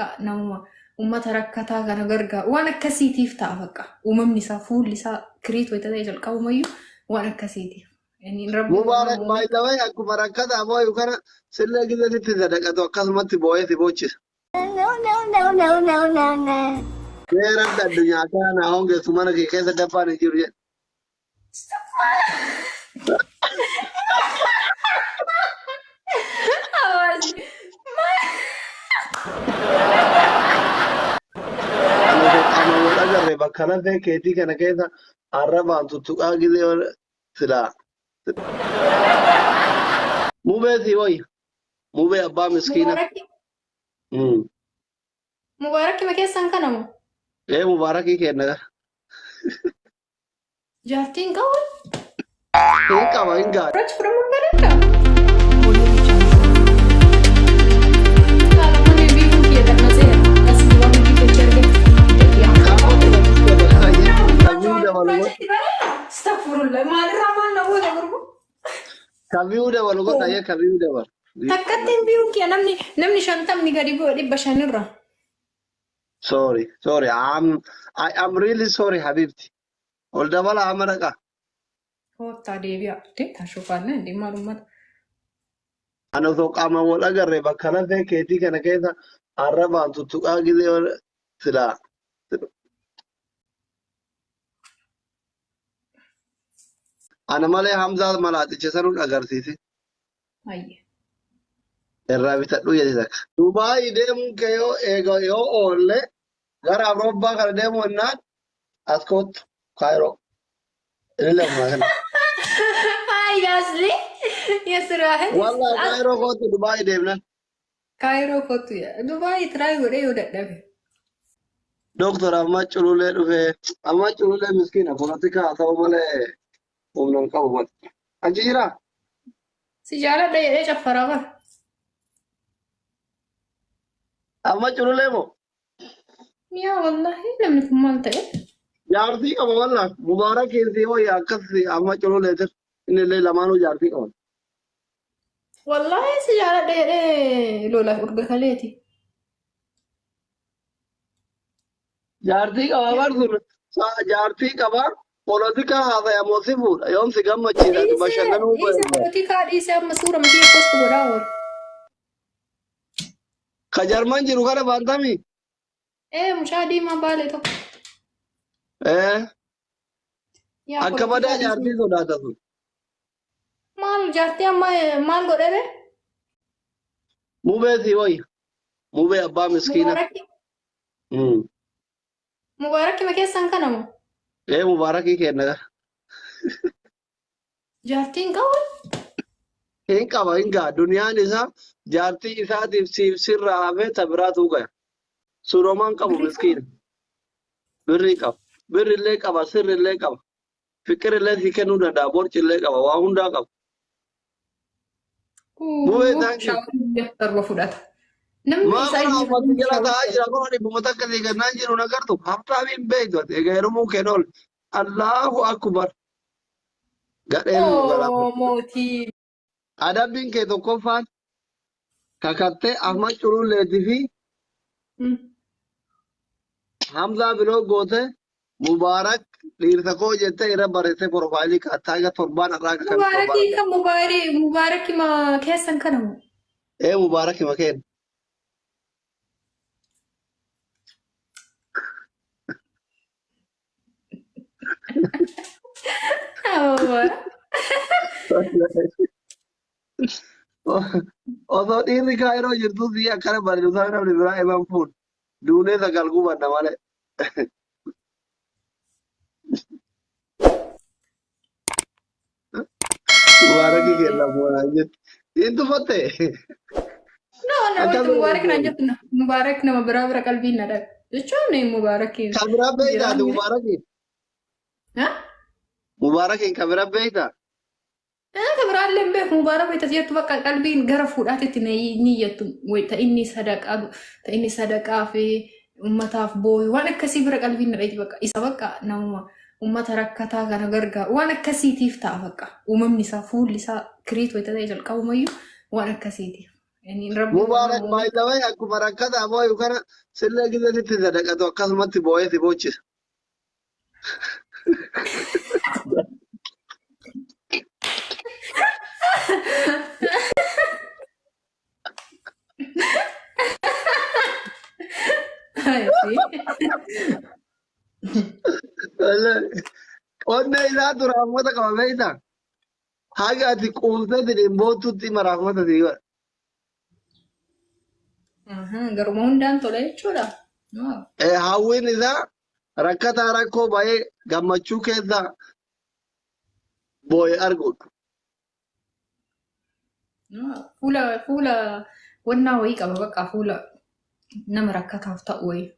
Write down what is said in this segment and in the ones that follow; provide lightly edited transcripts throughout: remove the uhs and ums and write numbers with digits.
بقى نوما وما تركتها كان غرقا وانا كسيتي بقى وممني سافول لسا كريت ويتدايج القوميو وانا كسيتي يعني ربي مبارك وانا باي ذا واي اكو بركه ابو يكنا سله كده تتصدق تو قسمت بوي تبوچ No. غير الدنيا كان هونغ سمانه كيسه دفانه جيرو أنا توقع ما ولا جرب بكرة في كيتي كنا كذا عربان تتوقع كذا ولا سلا مو بيتي وي مو بي أبا مسكينة مبارك أمم مبارك ما كيسان كانوا إيه مبارك كنا جارتين قول إيه كمان إنكار رج فرم البركة kalau mau bingung dia tak masih masih mau bikin cerita كابو كنا بس كذا هاي كابيو ده والو Astagfirullah, malah ramal na wala gurbo. كابيو ده والو كذا كابيو ده والو Takatin biyu kya namni shantam ni garibo di bashanirra. sorry I'm really sorry حبيبتي ولد ولا عمرك Oh tadi biya, te tashukan di malumat. أنا توقع ما ولا جرب بكرة في كيتي كنا كذا عربان تتوقع كذا ولا سلا أنا مالي حمزة مالاتي جسرون أجرتيسي Ay. الرابطة لو يدك دبي ديم كيو إيجو يو أولي غير أوروبا كار ديم ونات أسكت كايرو إلا ما كان Ay gasli. Ya surahan. والله كايرو كوت دبي ديمنا Cairo kotu ya. Dubai try gore udah dabe. دكتور أما تقولوا له أما تقولوا له مسكينة بولاتيكا أثوا ماله ومن كابوت أجيرا Sejarah daya cafara ba. أما تقولوا له مو Ya wallahi lam nikumal ta. جارتي كم والله مبارك يرتي هو يا كسي أما تقولوا له تر إن اللي لمانو جارتي كم Wallahi sejarah daya lola urga kaleti. جارتي كم أمر سن جارتي كم بولاتيكا هذا يا موسيفور يوم سيجام مچيرا بشنن Ise politika ise amma sura mati post borawar. خجرمان جرو كره بانتامي Mushadi ma bale to. Ya akka politika madaa ise. jaartii sodaata sun Mal jarti amma mal godere. mubeetii wayi mubee abbaa miskiina Mubarak ma keessan kanamu. mubaarakii kenna Jaartiin qabu. hin qaba hin gaa duniyaan isaa jaartii isaatiif siif sirraa hafee tabiraatuu gaya suromaan qabu miskiina birrii qaba birrillee qaba sirrillee qaba fikirillee si kennuu danda'a borcillee qaba waa hundaa qaba mubee taanki Shaawwan darba fudhata. Namni maa isaa kana inni uffatti jala shaawwan taa'aa jira kun dhibbuma takka sii kennaan jiru nagartu haftaa hin beektu ati egaa yeroo kennu ol Allahu akbar gadheen nu galaafatu. mootii. Adabbiin kee tokkoffaan kakattee Ahmad Cululleetii fi Hamzaa Biloo goote Mubaarak dhiirsa koo jettee irra barreessee porofaayilii kaattaa egaa torbaan irraa kan Mubaarakii kan mubaarakii ma keessan kanamu. Mubaarak hima kenna. Osoo dhiirri kaayiroo jirtu si akkana barreessaa namni biraa himan fuun duunee sagal gubanna malee. Mubaarakii kenna boonaan jettu. Hin tuffattee? Namatti mubaarak naan jettu mubaarak nama biraa bira qalbiin na dhabe. Jechuun mubaarakii. Kan biraa beektaati Mubaarakiin? Mubaarakiin kan biraa beektaa? Kan biraallee hin beeku mubaarak wayita jettu bakka qalbiin gara fuudhaatitti ni jettu wayita inni sadaqaa fi ummataaf booyu waan akkasii bira qalbiin na dhayti bakka isa bakka nama ummata rakkataa kana gargaaru waan akkasiitiif ta'a bakka uumamni isaa fuulli isaa kiriit wayita ta'e jalqabumayyuu waan akkasiitiif. يعني ربي وانا مبارك مومي باي ذا واي اكو بركات ابو يكنا سلا كده تتصدق تو قسمت بوي تبوچ هاي سي والله قلنا اذا رحمتك ما بيتا حاجه تقوم تدري بوتو تي مرحمتك دي اها غرمون دان تولا يچولا هاوين اذا ركتا ركو باي غمچو كذا بوي ارغوت فولا وانا ويك ابا بقى فولا نمركتها في تقوي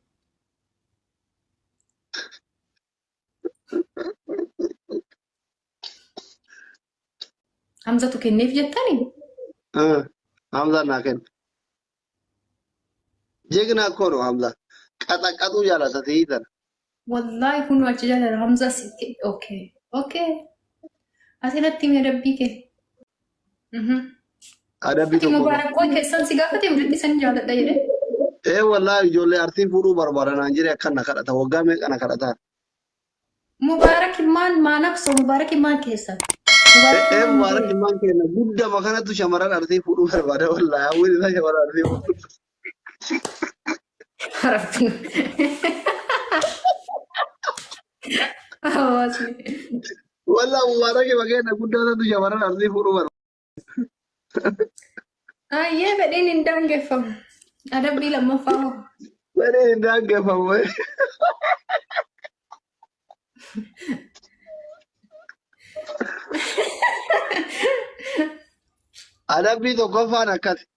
حمزة كنيف جتني اه حمزه ناكن جيغنا كورو حمزه قطقطو جالا تتيدن والله يكون وجه حمزة ستي اوكي اسينتي من ربيك ادبي ati تو كوبا mubarak koy keessan si gaafate mudatti san jaaladha jedhe ايه والله يجولي ارتي فودو بربرنا انجري كان نكرتا وغامي كان نكرتا mubarak maan maa naqso mubarak maan keessan mubarak ايه maan مبارك mudee مان كان غود مكانه تو شمران ارتي فودو بربرنا والله اول ذا شمران ارتي فودو harafin hawaasni والله مبارك مكانه غود تو شمران ارتي فودو ayyee fedhiin hin daangeffamu adabbii lammaffaa hoo بربرنا دانغ فاوي ادبي تو كفا نكت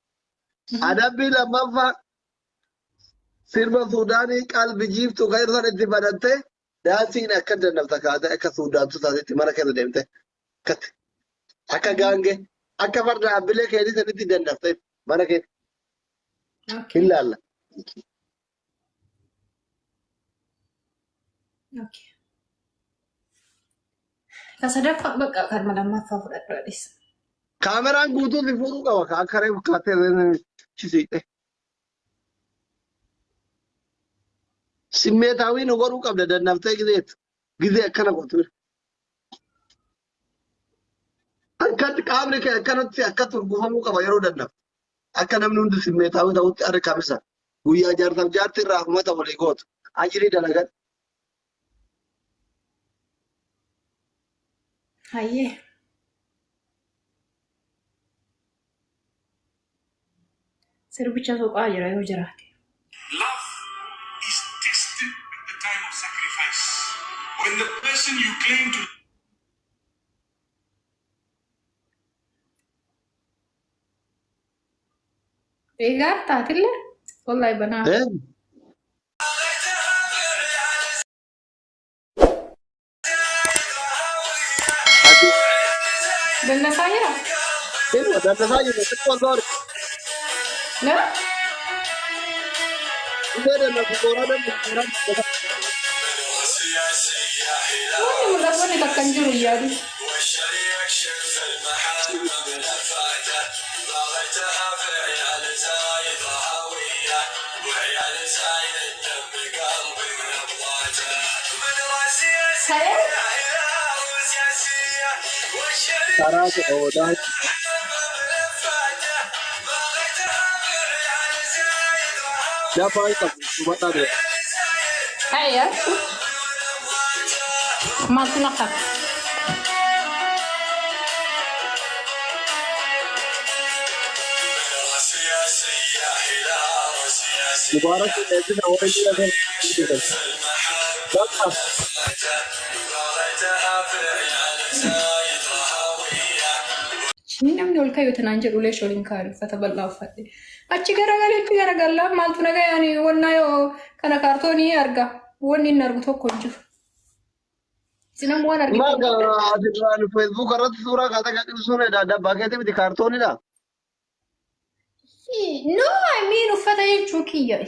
ادبي لما فا سيربا سوداني قلب جيفتو غير ذا اتبادته داسين اكد نفتك هذا اك سودان تو تاتي مره كده دمته كت اكا غانغه اكا فردا ابله كيدي تنتي دنفته مره كده okay الا الله okay kasadaffaa bakka kan lammaffaa fudhadhu adis كاميران غوتو في فورو كوا كاكره كاتل چيسيته سميتاوي نغورو قبل دنفته غزي اكنا قوتو اكد قابل كانت اكت غفمو كبا يرو دنف اكنا من ند سميتاوي داوت اركابسا ويا جارتم جارتي رحمه ولي غوت اجري دلغت hayyee sirbicha soqaa jira yoo jiraate Love is tested at the time of sacrifice. When the person you claim to eegaa taatillee wallahi banaa ايه ادي dandasaa jira ايه ده ساجي ده والله na ده ما كورا ده wanni mul'atu wanni takka hin jiru yaadu ta'ee ترى ده ده فايت بطل hayya maaltu naqa مبارك الذين أولي بقى Inni namni ol kayyoote naan jedhu leesha waliin kaa'e uffata bal'aa uffadhe. Achi garagala maaltu nagayaan wannaa yoo kana kaartoonii arga. Wanni inni argu tokko hin jiru. Isin ammoo waan argitu. ما قال فيسبوك قرأت صورة كذا كذا صورة ده باقي تبي كرتوني ده No, I mean uffata jechuu kiyya.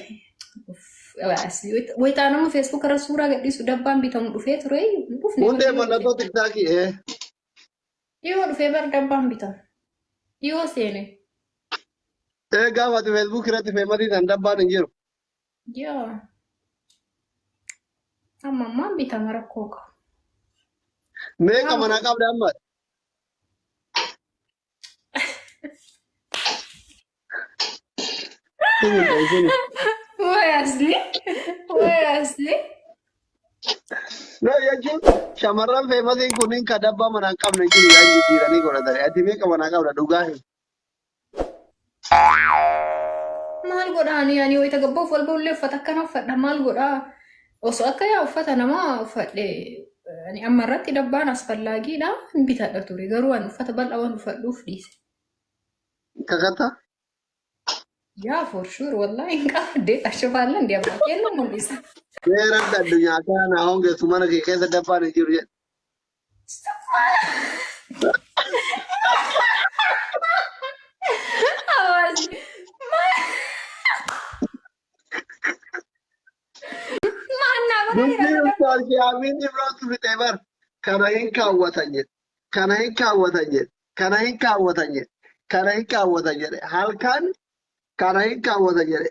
Wayitaa nama Facebook irra suuraa gadhiisu dabbaan bitamu dhufee ture. هندي ملاتو تكتاكي إيه Dhiyoo dhufee bar dabbaan bitamu. Dhiyoo seene. Gaafa Facebook irratti feematii tan dabbaan hin jiru. Yaa ammaan bitama rakkoo qabu. Meeqa mana qabda amma? Way asli. Way asli. No jechuun shamarran feematiin kunniin ka dabbaa mana hin qabne jiru yaa jijjiiranii godhatanii. Ati meeqa mana qabda dhugaa hin? Maal godhaan yaani wayita gabboof wal ba'ullee uffata akkana uffadha maal godhaa osoo akka yaa uffata namaa uffadhe amma irratti dabbaan asfallaagiidha hin bitadha ture garuu waan uffata bal'aa waan uffadhuuf dhiise. Kakata? Yaa for sure wallahi hin qabdee ashofaallee hin deemaa kennu mul'isa. Seeraan addunyaa kana hongeessu mana kee keessa dabbaan hin jiru jedhe. Dubbii ustaas Yaamiin Ibrooti fixee bar kana hin kaawwatan jedhe. Kana hin kaawwatan jedhe. Kana hin kaawwatan jedhe. Kana hin kaawwatan jedhe. Halkan kana hin kaawwatan jedhe.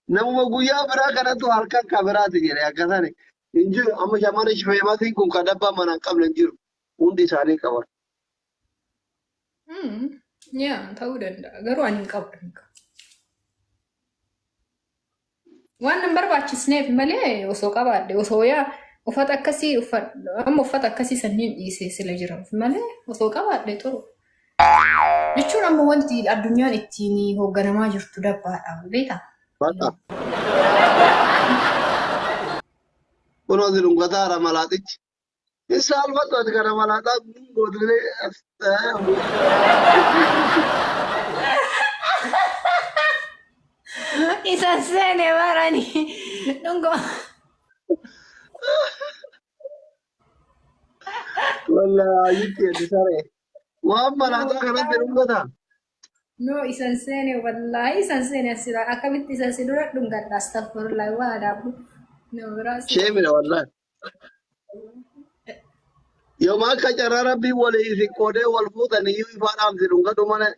Namuma guyyaa biraa kanattu halkan ka biraati jedhe akkasani. Hin jiru amma shamarri feematiin kun ka dabbaa mana hin qabne hin jiru. Hundi isaanii qaban. Yaa ta'uu danda'a garuu ani hin qabu. Waan hin barbaachisneef malee osoo qabaadhe osoo yaa uffata akkasii amma uffata akkasii sanniin dhiisee sila jira malee osoo qabaadhe turu. Jechuun amma wanti addunyaan ittiin hoogganamaa jirtu dabbaadha beektaa? Bakka. Kunoo si dhungataara malaaxichi. Isa alfatu ati kana malaaxaa godhee Isa seene barani dhungo. Wallahi yitti saree. Waan malaaxaa kanatti dhungataa. No isan seene wallahi isan seene asira akkamitti isan si dura dhungadha astaghfirullah waa daabu. No biraas. Sheemina wallahi. Yooma akka carraa rabbii walii isin qoodee wal fuutan iyyuu ifaadhaaf si dhungatu malee.